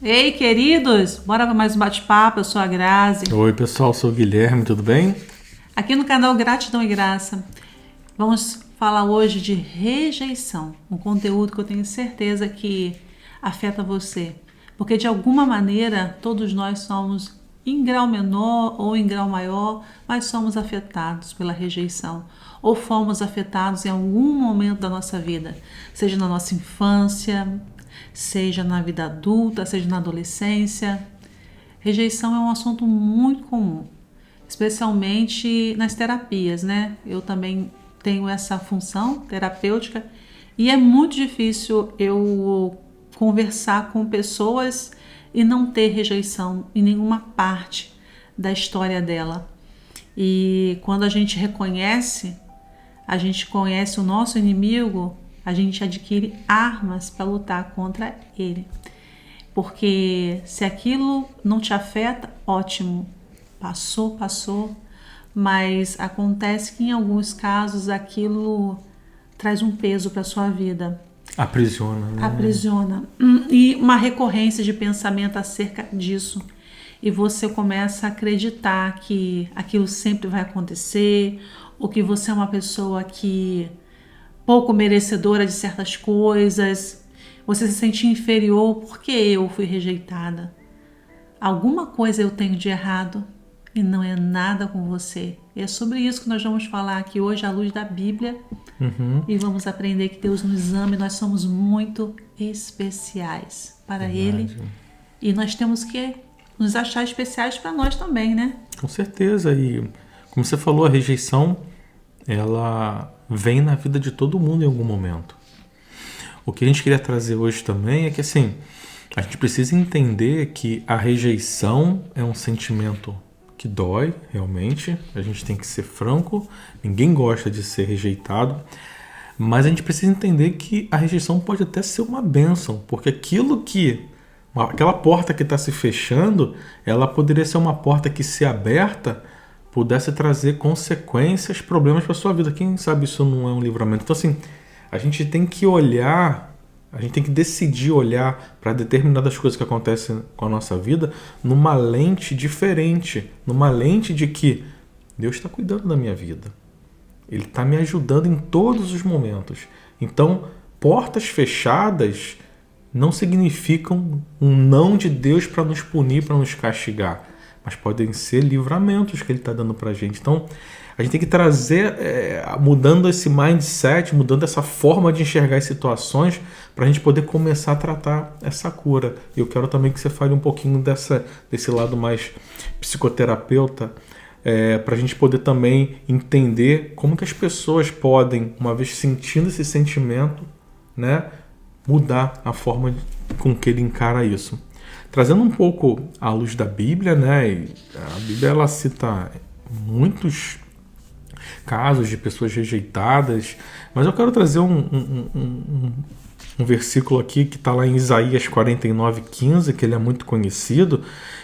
Ei, queridos, bora para mais um bate-papo. Eu sou a Grazi. Oi, pessoal, sou o Guilherme, tudo bem? Aqui no canal Gratidão e Graça, vamos falar hoje de rejeição, um conteúdo que eu tenho certeza que afeta você, porque de alguma maneira todos nós somos, em grau menor ou em grau maior, mas somos afetados pela rejeição, ou fomos afetados em algum momento da nossa vida, seja na nossa infância, seja na vida adulta, seja na adolescência. Rejeição é um assunto muito comum, especialmente nas terapias, né? Eu também tenho essa função terapêutica e é muito difícil eu conversar com pessoas e não ter rejeição em nenhuma parte da história dela. E quando a gente reconhece, a gente conhece o nosso inimigo, a gente adquire armas para lutar contra ele. Porque se aquilo não te afeta, ótimo, passou, mas acontece que em alguns casos aquilo traz um peso para sua vida. Aprisiona, né? Aprisiona. E uma recorrência de pensamento acerca disso. E você começa a acreditar que aquilo sempre vai acontecer, ou que você é uma pessoa que pouco merecedora de certas coisas, você se sente inferior porque eu fui rejeitada. Alguma coisa eu tenho de errado e não é nada com você. E é sobre isso que nós vamos falar aqui hoje à luz da Bíblia. E vamos aprender que Deus nos ama e nós somos muito especiais para Ele. E nós temos que nos achar especiais para nós também, né? Com certeza. E como você falou, a rejeição, ela vem na vida de todo mundo em algum momento. O que a gente queria trazer hoje também é que, assim, a gente precisa entender que a rejeição é um sentimento que dói, realmente. A gente tem que ser franco, ninguém gosta de ser rejeitado, mas a gente precisa entender que a rejeição pode até ser uma bênção, porque aquela porta que está se fechando, ela poderia ser uma porta que, se aberta, pudesse trazer consequências, problemas para a sua vida. Quem sabe isso não é um livramento? Então, assim, a gente tem que olhar, a gente tem que decidir olhar para determinadas coisas que acontecem com a nossa vida numa lente diferente, numa lente de que Deus está cuidando da minha vida. Ele está me ajudando em todos os momentos. Então, portas fechadas não significam um não de Deus para nos punir, para nos castigar, mas podem ser livramentos que Ele está dando para a gente. Então, a gente tem que trazer, mudando esse mindset, mudando essa forma de enxergar as situações, para a gente poder começar a tratar essa cura. Eu quero também que você fale um pouquinho desse lado mais psicoterapeuta, para a gente poder também entender como que as pessoas podem, uma vez sentindo esse sentimento, né, mudar a forma com que ele encara isso. Trazendo um pouco à luz da Bíblia, né? A Bíblia ela cita muitos casos de pessoas rejeitadas, mas eu quero trazer um versículo aqui que está lá em Isaías 49:15, que ele é muito conhecido,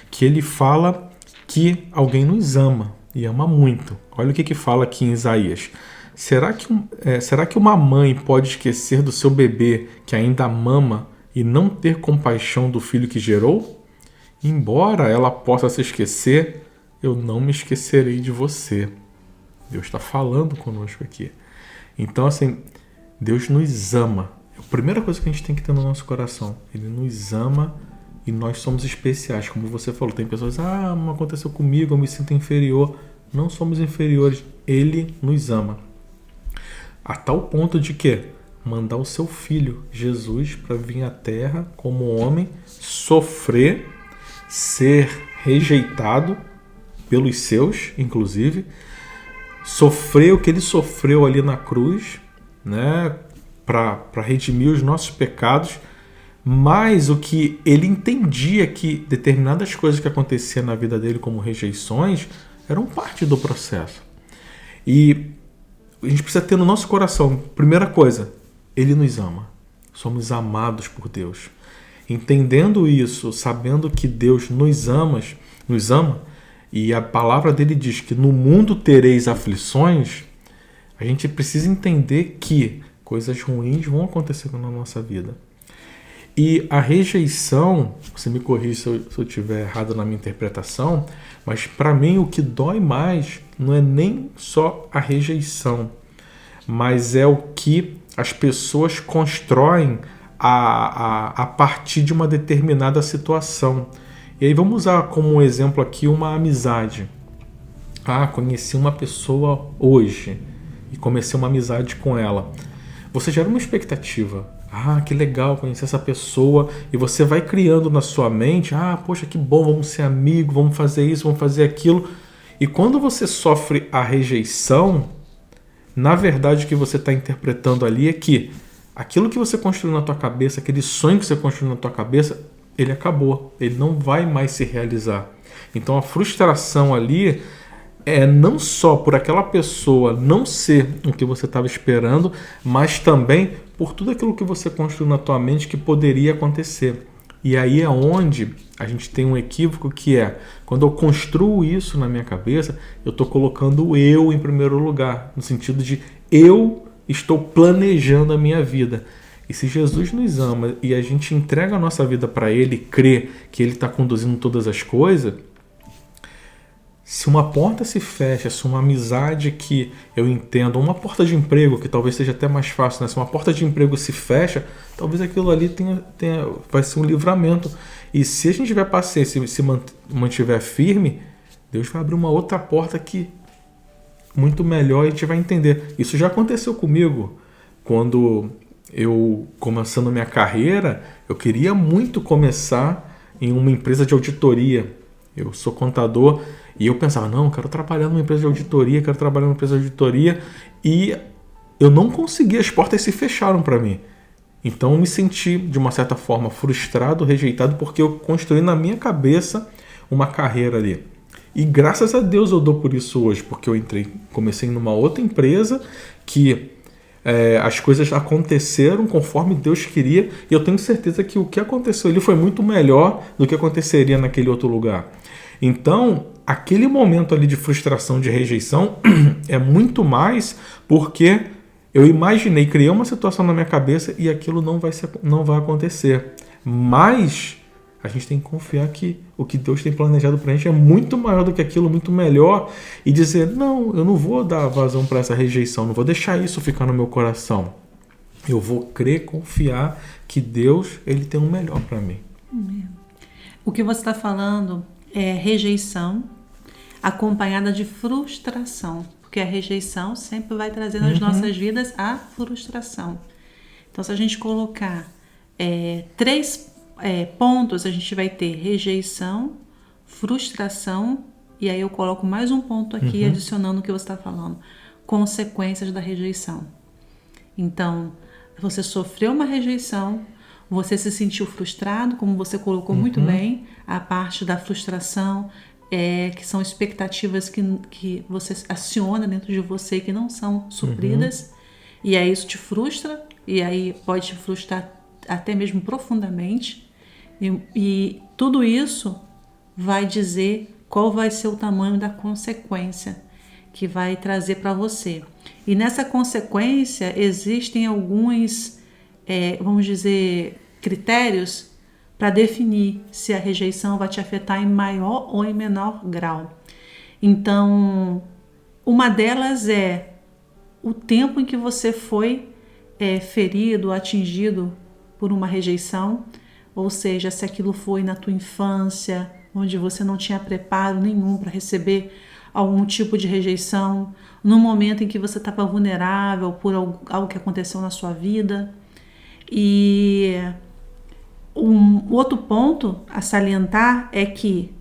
que ele fala que alguém nos ama, e ama muito. Olha o que fala aqui em Isaías. Será que uma mãe pode esquecer do seu bebê que ainda mama e não ter compaixão do filho que gerou? Embora ela possa se esquecer, eu não me esquecerei de você. Deus está falando conosco aqui. Então, assim, Deus nos ama. É a primeira coisa que a gente tem que ter no nosso coração. Ele nos ama e nós somos especiais. Como você falou, tem pessoas, não aconteceu comigo, eu me sinto inferior. Não somos inferiores. Ele nos ama. A tal ponto de que mandar o seu filho, Jesus, para vir à Terra como homem, sofrer, ser rejeitado pelos seus, inclusive, sofrer o que ele sofreu ali na cruz, né, para redimir os nossos pecados, mas o que ele entendia que determinadas coisas que aconteciam na vida dele como rejeições eram parte do processo. E a gente precisa ter no nosso coração, primeira coisa, Ele nos ama. Somos amados por Deus. Entendendo isso, sabendo que Deus nos ama, e a palavra dele diz que no mundo tereis aflições, a gente precisa entender que coisas ruins vão acontecer na nossa vida. E a rejeição, você me corrige se eu estiver errado na minha interpretação, mas para mim o que dói mais não é nem só a rejeição, mas é o que as pessoas constroem a partir de uma determinada situação. E aí vamos usar como exemplo aqui uma amizade. Conheci uma pessoa hoje e comecei uma amizade com ela. Você gera uma expectativa. Que legal conhecer essa pessoa. E você vai criando na sua mente, poxa, que bom, vamos ser amigos, vamos fazer isso, vamos fazer aquilo. E quando você sofre a rejeição, na verdade o que você está interpretando ali é que aquilo que você construiu na tua cabeça, aquele sonho que você construiu na tua cabeça, ele acabou, ele não vai mais se realizar. Então a frustração ali é não só por aquela pessoa não ser o que você estava esperando, mas também por tudo aquilo que você construiu na tua mente que poderia acontecer. E aí é onde a gente tem um equívoco que é, quando eu construo isso na minha cabeça, eu estou colocando o eu em primeiro lugar, no sentido de eu estou planejando a minha vida. E se Jesus nos ama e a gente entrega a nossa vida para Ele, crê que Ele está conduzindo todas as coisas, se uma porta se fecha, se uma amizade que eu entendo, uma porta de emprego, que talvez seja até mais fácil, né? Se uma porta de emprego se fecha, talvez aquilo ali vai ser um livramento. E se a gente tiver paciência, se mantiver firme, Deus vai abrir uma outra porta que muito melhor e a gente vai entender. Isso já aconteceu comigo. Quando eu, começando a minha carreira, eu queria muito começar em uma empresa de auditoria. Eu sou contador e eu pensava, não, eu quero trabalhar numa empresa de auditoria, e eu não consegui, as portas se fecharam para mim. Então eu me senti, de uma certa forma, frustrado, rejeitado, porque eu construí na minha cabeça uma carreira ali. E graças a Deus eu dou por isso hoje, porque eu comecei numa outra empresa que as coisas aconteceram conforme Deus queria, e eu tenho certeza que o que aconteceu ali foi muito melhor do que aconteceria naquele outro lugar. Então, aquele momento ali de frustração, de rejeição, é muito mais porque eu imaginei, criei uma situação na minha cabeça e aquilo não vai acontecer. Mas a gente tem que confiar que o que Deus tem planejado pra gente é muito maior do que aquilo, muito melhor, e dizer, não, eu não vou dar vazão para essa rejeição, não vou deixar isso ficar no meu coração. Eu vou crer, confiar que Deus, Ele tem o melhor para mim. O que você está falando é rejeição acompanhada de frustração, porque a rejeição sempre vai trazer nas nossas vidas a frustração. Então, se a gente colocar 3 pontos, a gente vai ter rejeição, frustração, e aí eu coloco mais um ponto aqui adicionando o que você está falando, consequências da rejeição. Então, você sofreu uma rejeição, você se sentiu frustrado, como você colocou muito bem, a parte da frustração, que são expectativas que você aciona dentro de você que não são supridas, e aí isso te frustra, e aí pode te frustrar até mesmo profundamente, e tudo isso vai dizer qual vai ser o tamanho da consequência que vai trazer para você. E nessa consequência existem alguns, vamos dizer, critérios para definir se a rejeição vai te afetar em maior ou em menor grau. Então, uma delas é o tempo em que você foi ferido, atingido por uma rejeição, ou seja, se aquilo foi na tua infância, onde você não tinha preparo nenhum para receber algum tipo de rejeição, no momento em que você estava vulnerável por algo que aconteceu na sua vida. E um outro ponto a salientar é que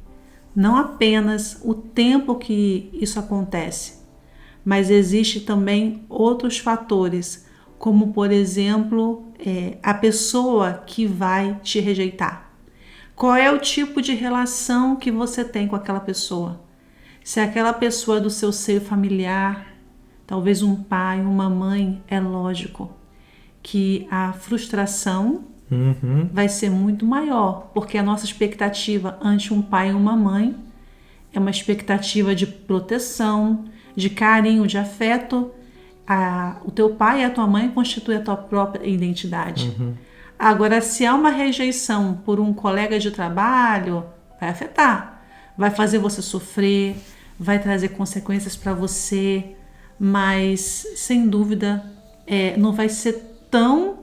não apenas o tempo que isso acontece, mas existe também outros fatores, como por exemplo, a pessoa que vai te rejeitar. Qual é o tipo de relação que você tem com aquela pessoa? Se aquela pessoa é do seu seio familiar, talvez um pai, uma mãe, é lógico que a frustração vai ser muito maior, porque a nossa expectativa ante um pai e uma mãe é uma expectativa de proteção, de carinho, de afeto. O teu pai e a tua mãe constituem a tua própria identidade. Agora, se há uma rejeição por um colega de trabalho, vai afetar, vai fazer você sofrer, vai trazer consequências para você, mas sem dúvida não vai ser tão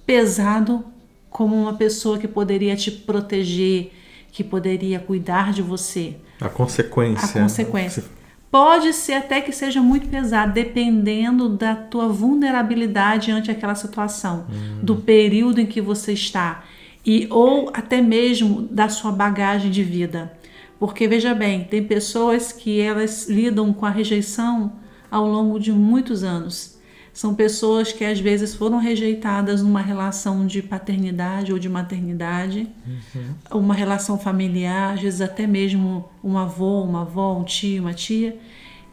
pesado como uma pessoa que poderia te proteger, que poderia cuidar de você. A consequência. A consequência. Pode ser até que seja muito pesado, dependendo da tua vulnerabilidade ante aquela situação, do período em que você está, ou até mesmo da sua bagagem de vida. Porque, veja bem, tem pessoas que elas lidam com a rejeição ao longo de muitos anos. São pessoas que às vezes foram rejeitadas numa relação de paternidade ou de maternidade, uma relação familiar, às vezes até mesmo um avô, uma avó, um tio, uma tia.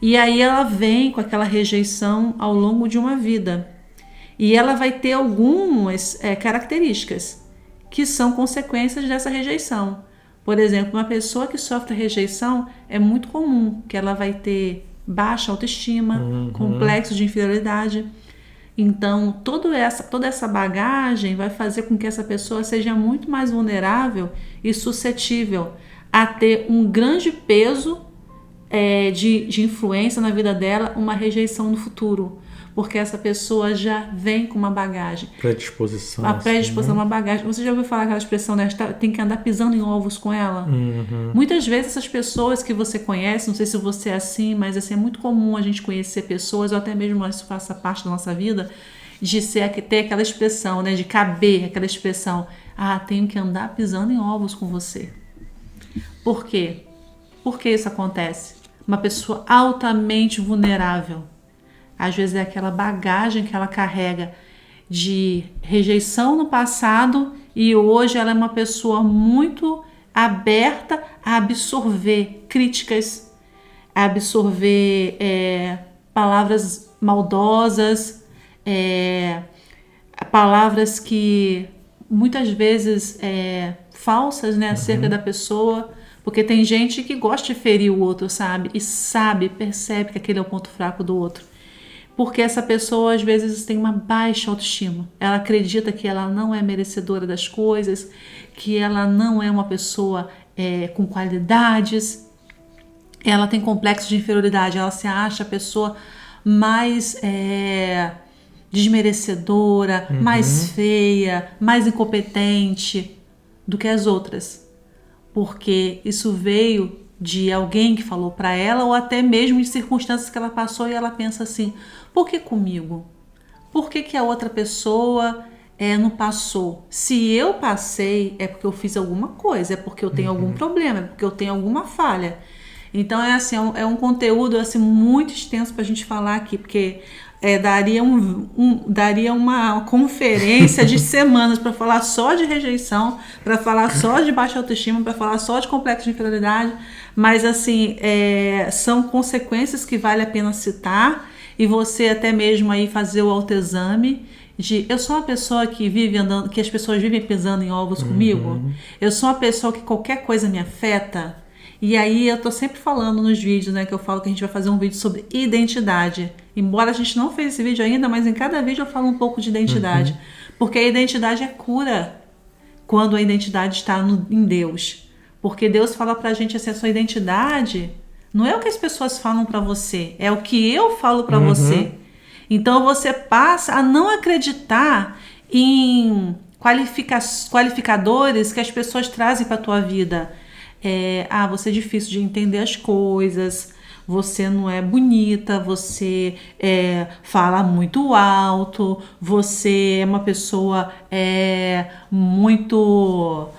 E aí ela vem com aquela rejeição ao longo de uma vida. E ela vai ter algumas características que são consequências dessa rejeição. Por exemplo, uma pessoa que sofre rejeição é muito comum que ela vai ter baixa autoestima, complexo de inferioridade. Então, toda essa bagagem vai fazer com que essa pessoa seja muito mais vulnerável e suscetível a ter um grande peso de influência na vida dela, uma rejeição no futuro. Porque essa pessoa já vem com uma bagagem. Predisposição. A predisposição, uma bagagem. Você já ouviu falar aquela expressão, né? Tem que andar pisando em ovos com ela? Muitas vezes essas pessoas que você conhece, não sei se você é assim, mas assim, é muito comum a gente conhecer pessoas, ou até mesmo isso faça parte da nossa vida, de ter aquela expressão, né? De caber aquela expressão. Tenho que andar pisando em ovos com você. Por quê? Por que isso acontece? Uma pessoa altamente vulnerável. Às vezes é aquela bagagem que ela carrega de rejeição no passado e hoje ela é uma pessoa muito aberta a absorver críticas, a absorver palavras maldosas, palavras que muitas vezes falsas, né, acerca da pessoa. Porque tem gente que gosta de ferir o outro, sabe? E percebe que aquele é o ponto fraco do outro. Porque essa pessoa às vezes tem uma baixa autoestima. Ela acredita que ela não é merecedora das coisas, que ela não é uma pessoa com qualidades. Ela tem complexo de inferioridade, ela se acha a pessoa mais desmerecedora, mais feia, mais incompetente do que as outras. Porque isso veio de alguém que falou para ela ou até mesmo de circunstâncias que ela passou e ela pensa assim, por que comigo? Por que a outra pessoa não passou? Se eu passei é porque eu fiz alguma coisa, é porque eu tenho algum problema, é porque eu tenho alguma falha. Então é um conteúdo assim, muito extenso para a gente falar aqui, porque daria uma conferência de semanas para falar só de rejeição, para falar só de baixa autoestima, para falar só de complexo de inferioridade, mas assim, são consequências que vale a pena citar e você até mesmo aí fazer o autoexame de eu sou uma pessoa que vive andando, que as pessoas vivem pisando em ovos comigo, eu sou uma pessoa que qualquer coisa me afeta. E aí eu tô sempre falando nos vídeos, né, que eu falo que a gente vai fazer um vídeo sobre identidade. Embora a gente não fez esse vídeo ainda, mas em cada vídeo eu falo um pouco de identidade. Porque a identidade é cura quando a identidade está em Deus. Porque Deus fala pra gente assim, a sua identidade não é o que as pessoas falam pra você, é o que eu falo pra você. Então você passa a não acreditar em qualificadores que as pessoas trazem pra tua vida. Você é difícil de entender as coisas, você não é bonita, você fala muito alto, você é uma pessoa muito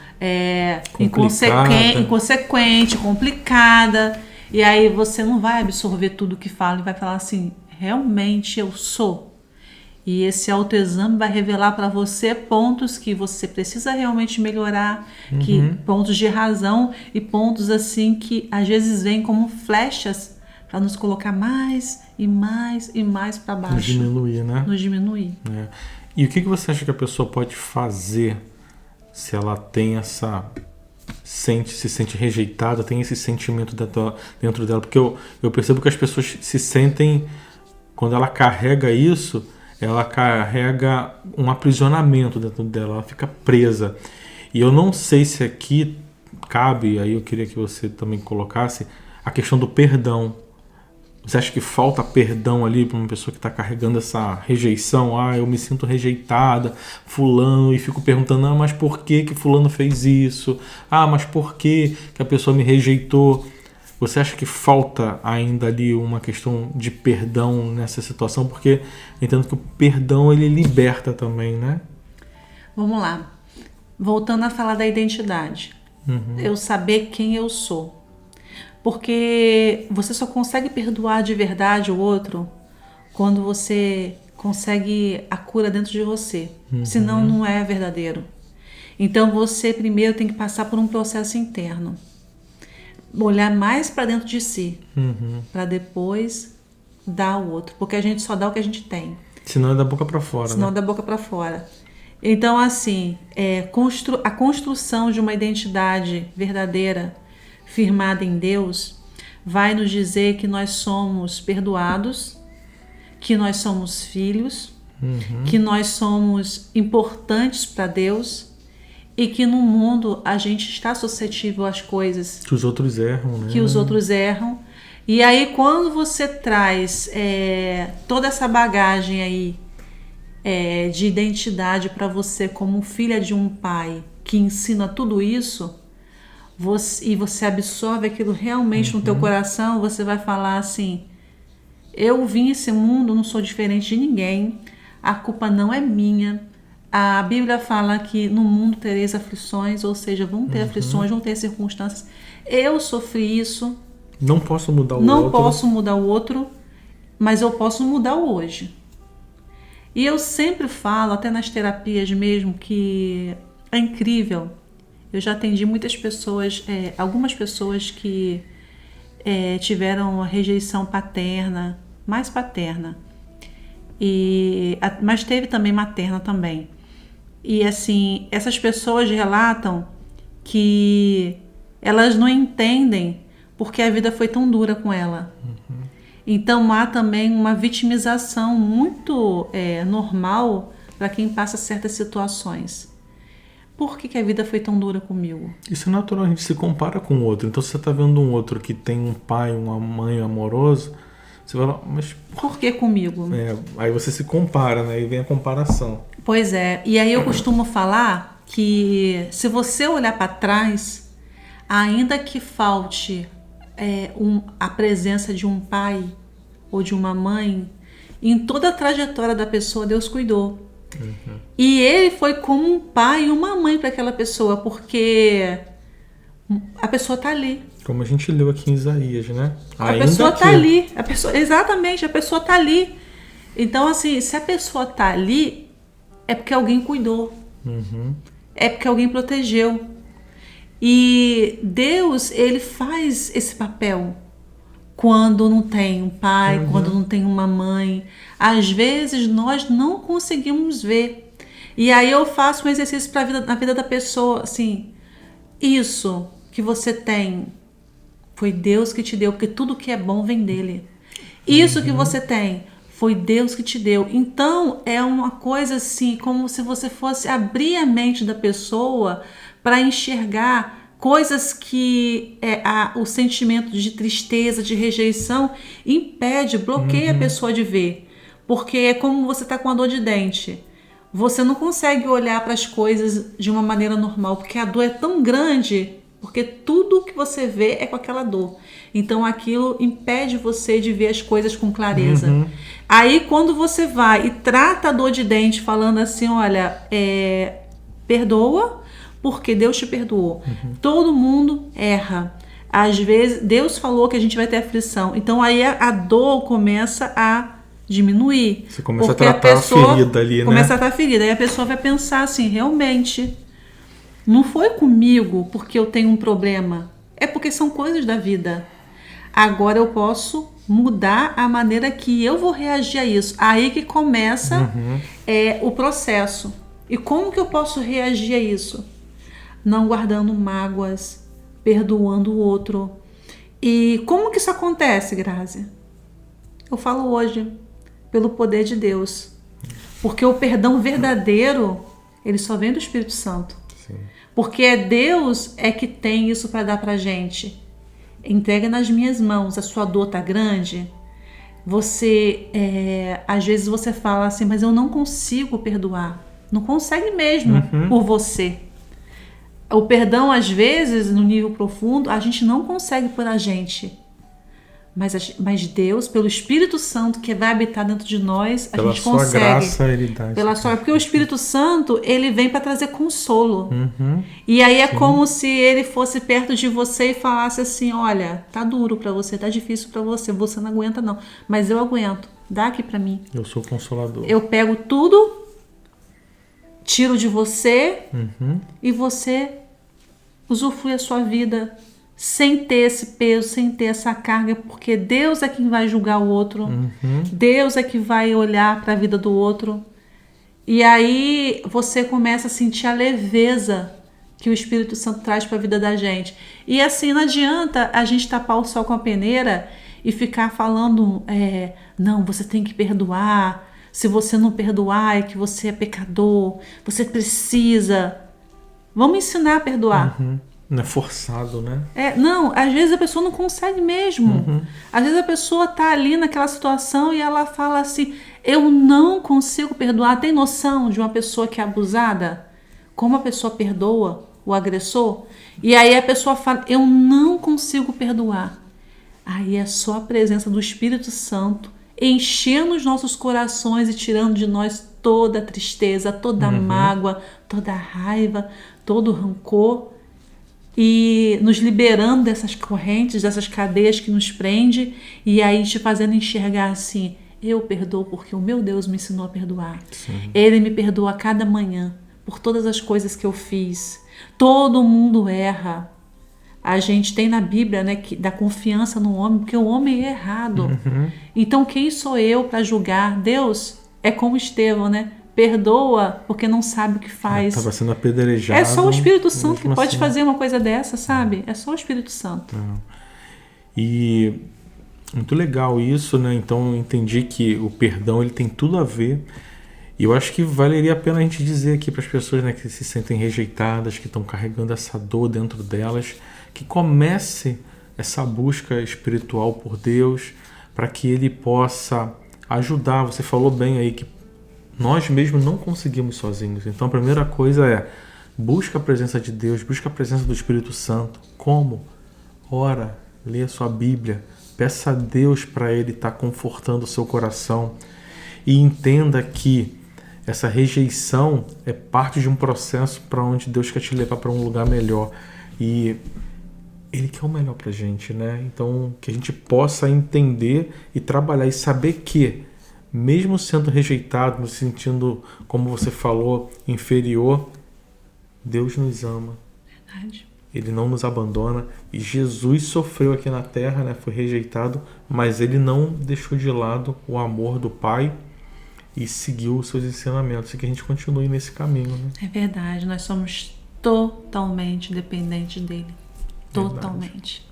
inconsequente, complicada, e aí você não vai absorver tudo que fala e vai falar assim, realmente eu sou. E esse autoexame vai revelar para você pontos que você precisa realmente melhorar, pontos de razão e pontos assim que às vezes vêm como flechas para nos colocar mais e mais e mais para baixo. Nos diminuir, né? Nos diminuir. E o que você acha que a pessoa pode fazer se ela tem se sente rejeitada, tem esse sentimento dentro dela? Porque eu percebo que as pessoas se sentem, quando ela carrega isso, ela carrega um aprisionamento dentro dela, ela fica presa. E eu não sei se aqui cabe, aí eu queria que você também colocasse, a questão do perdão. Você acha que falta perdão ali para uma pessoa que está carregando essa rejeição? Ah, eu me sinto rejeitada, fulano, e fico perguntando, mas por que fulano fez isso? Ah, mas por que a pessoa me rejeitou? Você acha que falta ainda ali uma questão de perdão nessa situação? Porque eu entendo que o perdão, ele liberta também, né? Vamos lá. Voltando a falar da identidade. Eu saber quem eu sou. Porque você só consegue perdoar de verdade o outro quando você consegue a cura dentro de você. Senão não é verdadeiro. Então você primeiro tem que passar por um processo interno. Olhar mais para dentro de si. Para depois dar ao outro. Porque a gente só dá o que a gente tem. Senão é da boca para fora. Senão né? é da boca para fora. Então assim, a construção de uma identidade verdadeira firmada em Deus, vai nos dizer que nós somos perdoados, que nós somos filhos, que nós somos importantes para Deus e que no mundo a gente está suscetível às coisas Que os outros erram, né? que os outros erram. E aí quando você traz toda essa bagagem aí de identidade para você como filha de um pai que ensina tudo isso, e você absorve aquilo realmente no teu coração, você vai falar assim, eu vim esse mundo, não sou diferente de ninguém, a culpa não é minha. A Bíblia fala que no mundo tereis aflições, ou seja, vão ter aflições, vão ter circunstâncias. Eu sofri isso. Não posso mudar o outro. Não posso mudar o outro, mas eu posso mudar o hoje. E eu sempre falo, até nas terapias mesmo, que é incrível. Eu já atendi muitas pessoas, algumas pessoas que tiveram a rejeição paterna, mais paterna, mas teve também materna também. E assim, essas pessoas relatam que elas não entendem porque a vida foi tão dura com ela. Então há também uma vitimização muito normal para quem passa certas situações. Por que a vida foi tão dura comigo? Isso é natural, a gente se compara com o outro. Então, se você está vendo um outro que tem um pai, uma mãe amorosa, você vai lá, mas... Por que comigo? Aí você se compara, né? E vem a comparação. Pois é. E aí eu costumo falar que se você olhar para trás, ainda que falte a presença de um pai ou de uma mãe, em toda a trajetória da pessoa, Deus cuidou. E ele foi como um pai e uma mãe para aquela pessoa, porque a pessoa está ali. Como a gente leu aqui em Isaías, né? A pessoa está ali. Exatamente, a pessoa está ali. Então, assim, se a pessoa está ali, é porque alguém cuidou. É porque alguém protegeu. E Deus, ele faz esse papel quando não tem um pai, quando não tem uma mãe. Às vezes nós não conseguimos ver. E aí eu faço um exercício na vida da pessoa, assim, isso que você tem foi Deus que te deu, porque tudo que é bom vem dele. Isso que você tem foi Deus que te deu. Então é uma coisa assim, como se você fosse abrir a mente da pessoa para enxergar coisas que o sentimento de tristeza, de rejeição impede, bloqueia a pessoa de ver. Porque é como você está com a dor de dente. Você não consegue olhar para as coisas de uma maneira normal, porque a dor é tão grande, porque tudo que você vê é com aquela dor. Então aquilo impede você de ver as coisas com clareza. Aí quando você vai e trata a dor de dente falando assim, olha, perdoa, porque Deus te perdoou. Todo mundo erra. Às vezes, Deus falou que a gente vai ter aflição. Então, aí a dor começa a diminuir. Você começa a tratar a ferida ali, né? Começa a tratar a ferida. Aí a pessoa vai pensar assim, realmente, não foi comigo porque eu tenho um problema. É porque são coisas da vida. Agora eu posso mudar a maneira que eu vou reagir a isso. Aí que começa o processo. E como que eu posso reagir a isso? Não guardando mágoas, perdoando o outro. E como que isso acontece, Grazi? Eu falo hoje, pelo poder de Deus. Porque o perdão verdadeiro, ele só vem do Espírito Santo. Sim. Porque é Deus que tem isso para dar pra gente. Entrega nas minhas mãos, a sua dor tá grande. Você, às vezes você fala assim, mas eu não consigo perdoar. Não consegue mesmo por você. O perdão, às vezes, no nível profundo, a gente não consegue por a gente. Mas Deus, pelo Espírito Santo que vai habitar dentro de nós, a gente consegue. Pela sua graça, Ele dá. Porque o Espírito Santo, ele vem para trazer consolo. E aí é como se ele fosse perto de você e falasse assim, olha, tá duro para você, tá difícil para você, você não aguenta não, mas eu aguento, dá aqui para mim. Eu sou consolador. Eu pego tudo, tiro de você e você usufrui a sua vida sem ter esse peso, sem ter essa carga, porque Deus é quem vai julgar o outro, Deus é que vai olhar para a vida do outro, e aí você começa a sentir a leveza que o Espírito Santo traz para a vida da gente. E assim, não adianta a gente tapar o sol com a peneira e ficar falando, não, você tem que perdoar, se você não perdoar é que você é pecador, você precisa. Vamos ensinar a perdoar. Não é forçado, né? Não, às vezes a pessoa não consegue mesmo. Às vezes a pessoa tá ali naquela situação e ela fala assim, eu não consigo perdoar. Tem noção de uma pessoa que é abusada? Como a pessoa perdoa o agressor? E aí a pessoa fala, eu não consigo perdoar. Aí é só a presença do Espírito Santo enchendo os nossos corações e tirando de nós toda a tristeza, toda a mágoa, toda a raiva, todo o rancor, e nos liberando dessas correntes, dessas cadeias que nos prende, e aí te fazendo enxergar assim, eu perdoo porque o meu Deus me ensinou a perdoar. Ele me perdoa a cada manhã por todas as coisas que eu fiz. Todo mundo erra. A gente tem na Bíblia, né, que dá confiança no homem, porque o homem é errado. Então quem sou eu para julgar? Deus é como Estevão, né? Perdoa porque não sabe o que faz. Estava sendo apedrejado. É só o Espírito Santo que pode fazer uma coisa dessa, sabe? É só o Espírito Santo. E muito legal isso, né? Então eu entendi que o perdão ele tem tudo a ver. E eu acho que valeria a pena a gente dizer aqui para as pessoas, né, que se sentem rejeitadas, que estão carregando essa dor dentro delas, que comece essa busca espiritual por Deus, para que Ele possa ajudar. Você falou bem aí que nós mesmos não conseguimos sozinhos. Então a primeira coisa é busca a presença de Deus, busca a presença do Espírito Santo. Como? Ora, lê a sua Bíblia, peça a Deus para Ele estar confortando o seu coração e entenda que essa rejeição é parte de um processo para onde Deus quer te levar para um lugar melhor. E Ele quer o melhor para a gente, né? Então que a gente possa entender e trabalhar e saber que mesmo sendo rejeitado, nos sentindo, como você falou, inferior, Deus nos ama. Verdade. Ele não nos abandona. E Jesus sofreu aqui na terra, né? Foi rejeitado, mas Ele não deixou de lado o amor do Pai e seguiu os seus ensinamentos. E que a gente continue nesse caminho, né? É verdade, nós somos totalmente dependentes dEle. Totalmente.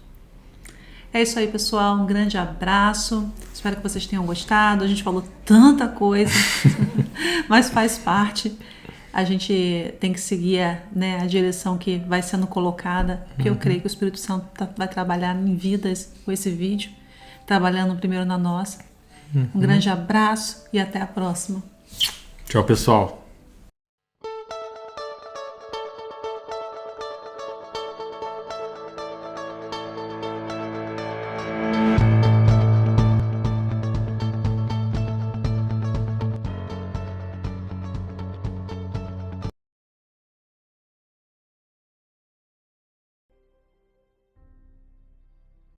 É isso aí, pessoal. Um grande abraço. Espero que vocês tenham gostado. A gente falou tanta coisa, mas faz parte. A gente tem que seguir a direção que vai sendo colocada, porque eu creio que o Espírito Santo vai trabalhar em vidas com esse vídeo, trabalhando primeiro na nossa. Um grande abraço e até a próxima. Tchau, pessoal.